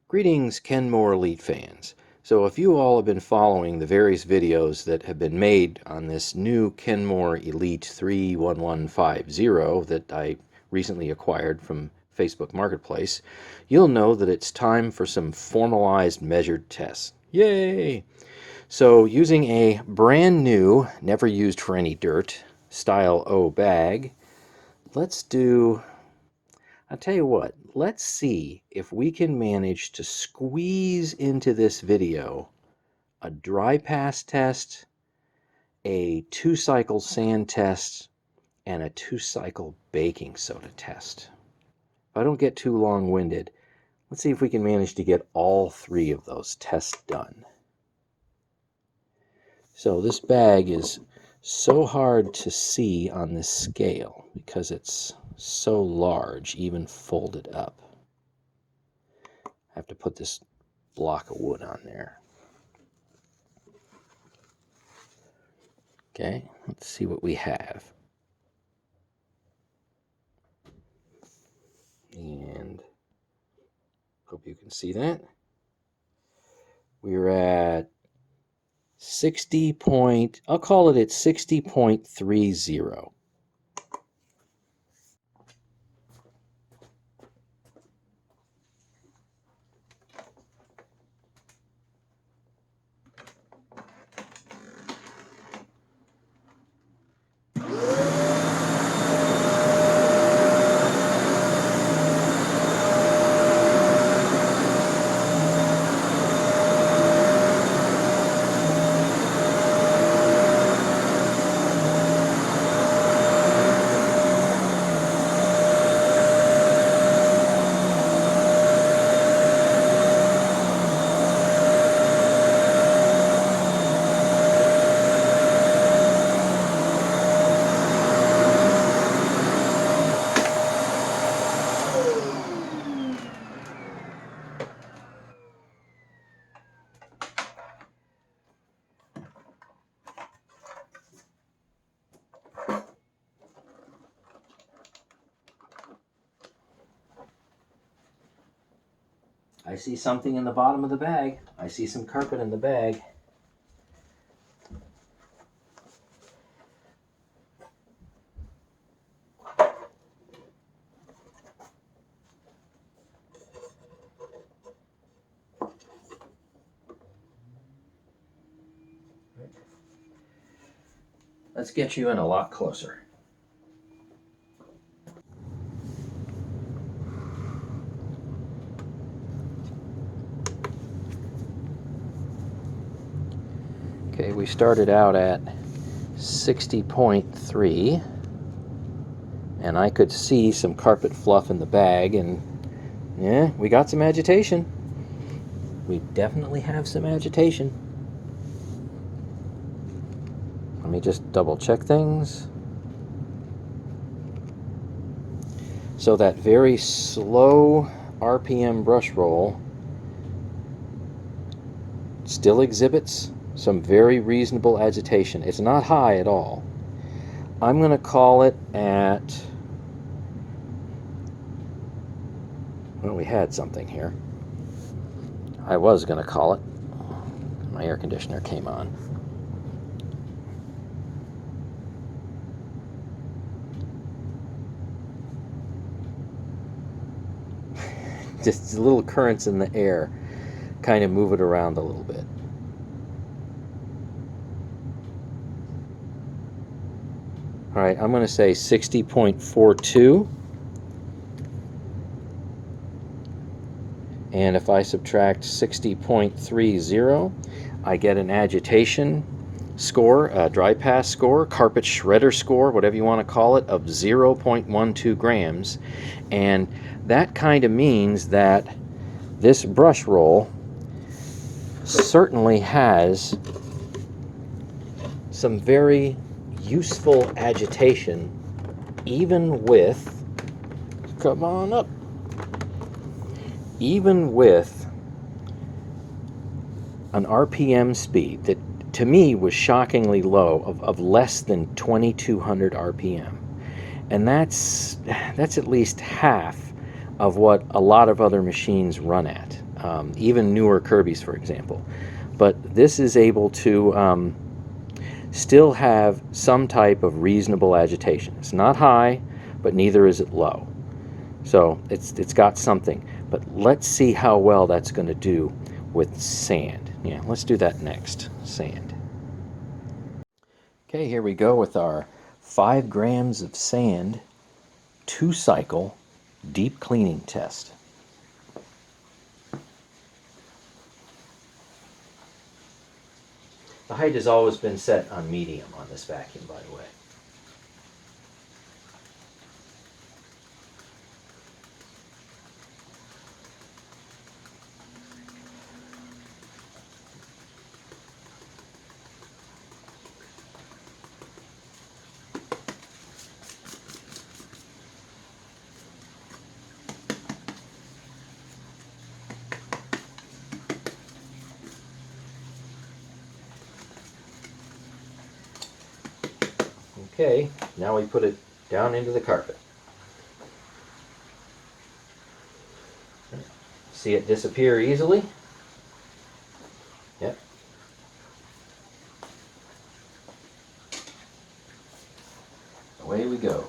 Greetings, Kenmore Elite fans. So if you all have been following the various videos that have been made on this new Kenmore Elite 31150 that I recently acquired from Facebook Marketplace, you'll know that it's time for some formalized measured tests. Yay! So using a brand new, never used for any dirt, Style O bag, I'll tell you what, let's see if we can manage to squeeze into this video a dry pass test, a 2-cycle sand test, and a 2-cycle baking soda test. If I don't get too long-winded, let's see if we can manage to get all 3 of those tests done. So this bag is so hard to see on this scale because it's so large, even folded up. I have to put this block of wood on there. Okay, let's see what we have. And hope you can see that. We're at 60 point, I'll call it at 60.30. I see something in the bottom of the bag. I see some carpet in the bag. Let's get you in a lot closer. Okay, we started out at 60.3, and I could see some carpet fluff in the bag, and yeah, we got some agitation. We definitely have some agitation. Let me just double check things. So that very slow RPM brush roll still exhibits some very reasonable agitation. It's not high at all. I'm going to call it at, well, we had something here. I was going to call it. My air conditioner came on. Just little currents in the air kind of move it around a little bit. All right, I'm going to say 60.42. And if I subtract 60.30, I get an agitation score, a dry pass score, carpet shredder score, whatever you want to call it, of 0.12 grams. And that kind of means that this brush roll certainly has some very useful agitation, even with, come on up, even with an RPM speed that to me was shockingly low, of less than 2200 RPM. And that's at least half of what a lot of other machines run at. even newer Kirby's, for example. But this is able to still have some type of reasonable agitation. It's not high, but neither is it low. So it's got something. But let's see how well that's going to do with sand. Yeah, let's do that next. Sand. Okay, here we go with our 5 grams of sand 2-cycle deep cleaning test. The height has always been set on medium on this vacuum, by the way. Okay, now we put it down into the carpet. See it disappear easily? Yep. Away we go.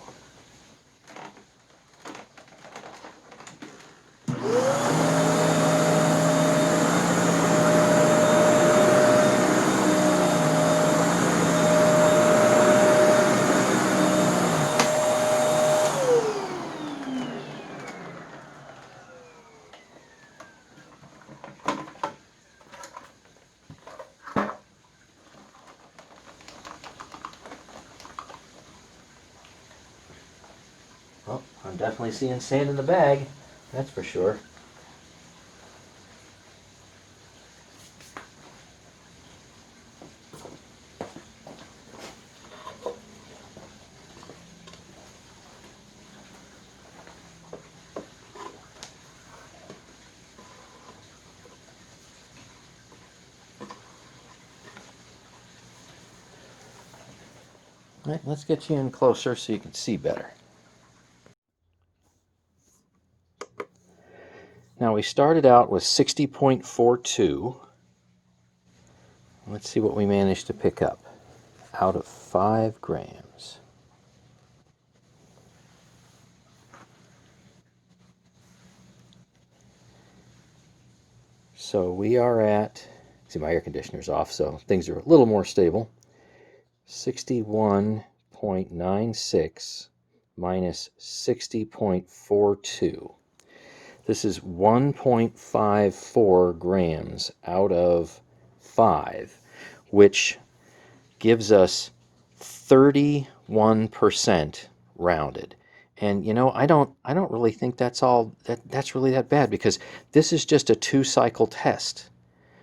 Well, I'm definitely seeing sand in the bag, that's for sure. All right, let's get you in closer so you can see better. Now we started out with 60.42. Let's see what we managed to pick up out of 5 grams. So we are at, see, my air conditioner's off, so things are a little more stable. 61.96 minus 60.42. This is 1.54 grams out of 5, which gives us 31% rounded. And you know, I don't really think that's really that bad, because this is just a 2-cycle test.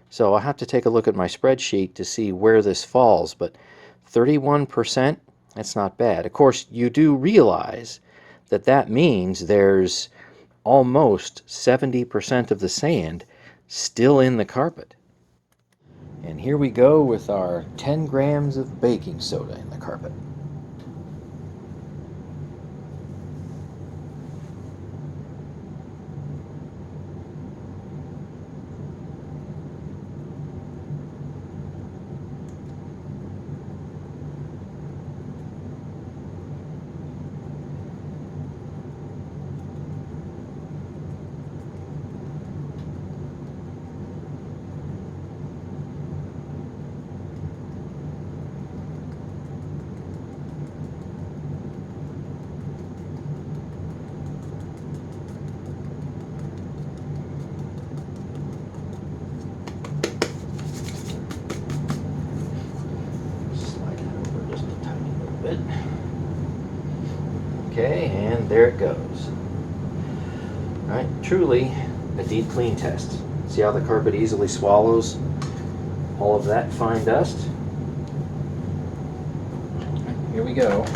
So I'll have to take a look at my spreadsheet to see where this falls, but 31%, that's not bad. Of course, you do realize that that means there's almost 70% of the sand still in the carpet. And here we go with our 10 grams of baking soda in the carpet. Okay, and there it goes. All right, truly a deep clean test. See how the carpet easily swallows all of that fine dust? Here we go.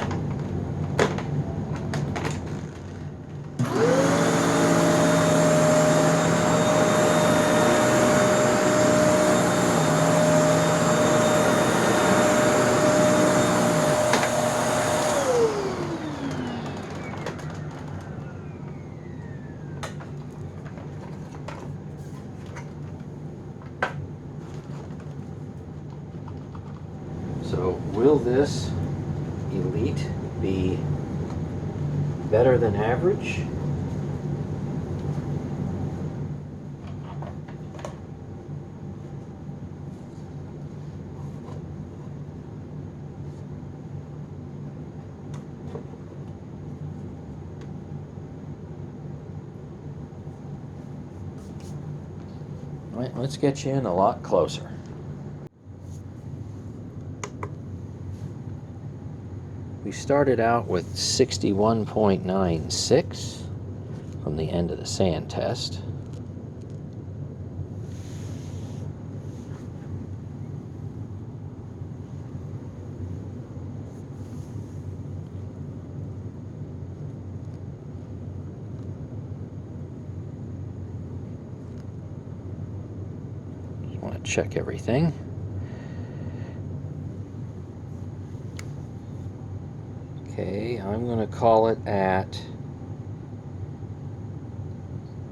So will this Elite be better than average? All right, let's get you in a lot closer. We started out with 61.96 from the end of the sand test. Just want to check everything. Okay, I'm going to call it at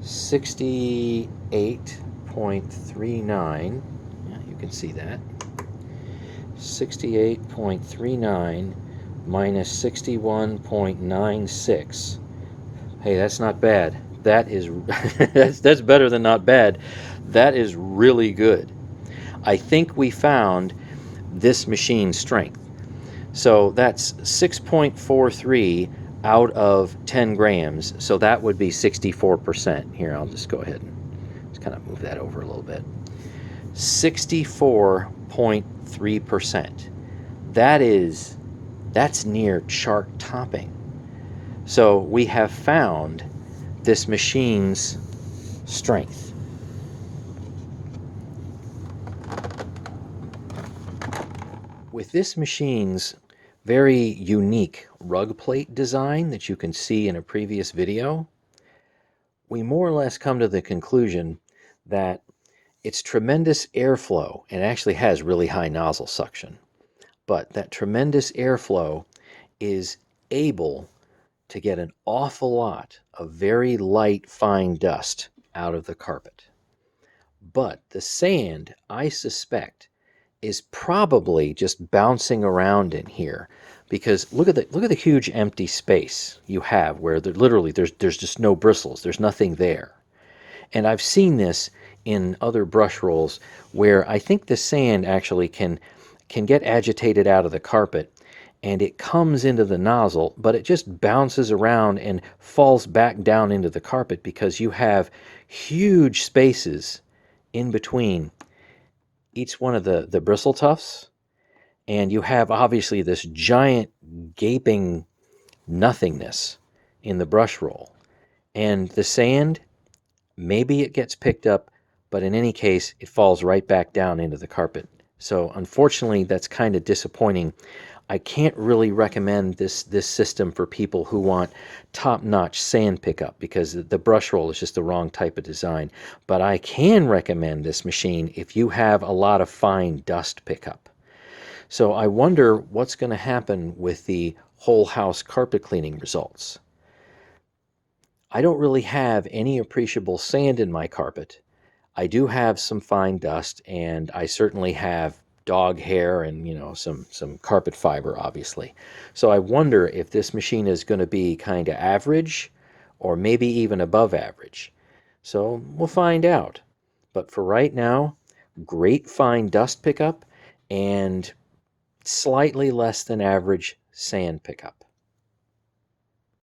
68.39. Yeah, you can see that. 68.39 minus 61.96. Hey, that's not bad. That is that's better than not bad. That is really good. I think we found this machine's strength. So that's 6.43 out of 10 grams. So that would be 64%. Here, I'll just go ahead and just kind of move that over a little bit. 64.3%. That's near chart topping. So we have found this machine's strength. With this machine's very unique rug plate design that you can see in a previous video, we more or less come to the conclusion that its tremendous airflow, and actually has really high nozzle suction, but that tremendous airflow is able to get an awful lot of very light, fine dust out of the carpet. But the sand, I suspect, is probably just bouncing around in here, because look at the huge empty space you have where literally there's just no bristles. There's nothing there. And I've seen this in other brush rolls where I think the sand actually can get agitated out of the carpet, and it comes into the nozzle, but it just bounces around and falls back down into the carpet because you have huge spaces in between each one of the bristle tufts, and you have obviously this giant gaping nothingness in the brush roll. And the sand, maybe it gets picked up, but in any case, it falls right back down into the carpet. So unfortunately, that's kind of disappointing. I can't really recommend this system for people who want top-notch sand pickup, because the brush roll is just the wrong type of design. But I can recommend this machine if you have a lot of fine dust pickup. So I wonder what's going to happen with the whole house carpet cleaning results. I don't really have any appreciable sand in my carpet. I do have some fine dust, and I certainly have dog hair and, some carpet fiber, obviously. So I wonder if this machine is going to be kind of average or maybe even above average. So we'll find out. But for right now, great fine dust pickup and slightly less than average sand pickup.